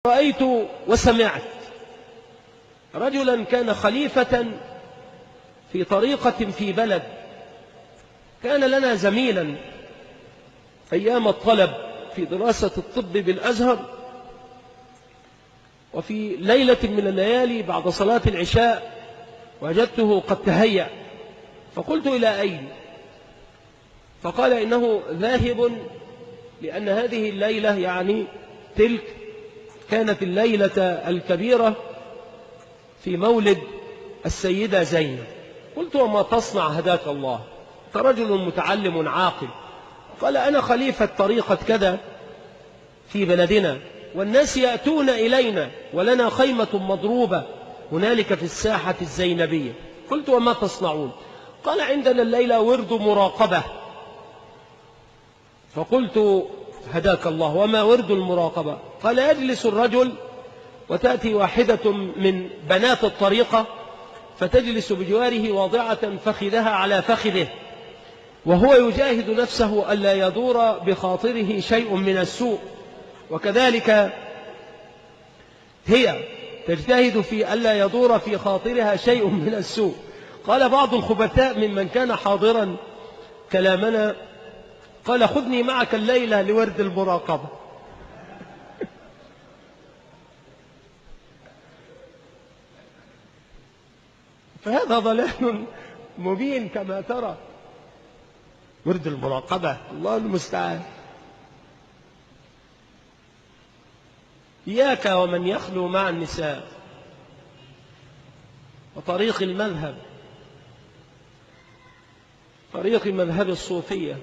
رأيت وسمعت رجلا كان خليفة في طريقة في بلد، كان لنا زميلا أيام الطلب في دراسة الطب بالأزهر، وفي ليلة من الليالي بعد صلاة العشاء وجدته قد تهيأ، فقلت إلى أين؟ فقال إنه ذاهب، لأن هذه الليلة يعني تلك كانت الليلة الكبيرة في مولد السيدة زينب. قلت: وما تصنع هداك الله؟ أنت رجل متعلم عاقل. قال: أنا خليفة طريقة كذا في بلدنا، والناس يأتون إلينا ولنا خيمة مضروبة هنالك في الساحة الزينبية. قلت: وما تصنعون؟ قال: عندنا الليلة ورد مراقبة. فقلت: هداك الله، وما ورد المراقبة؟ قال: يجلس الرجل وتأتي واحدة من بنات الطريقة فتجلس بجواره واضعة فخذها على فخذه، وهو يجاهد نفسه ألا يدور بخاطره شيء من السوء، وكذلك هي تجتهد في ألا يدور في خاطرها شيء من السوء. قال بعض الخبثاء ممن كان حاضرا كلامنا: قال: خذني معك الليلة لورد المراقبة. فهذا ضلال مبين كما ترى. ورد المراقبة، الله المستعان. إياك ومن يخلو مع النساء وطريق المذهب، طريق مذهب الصوفية.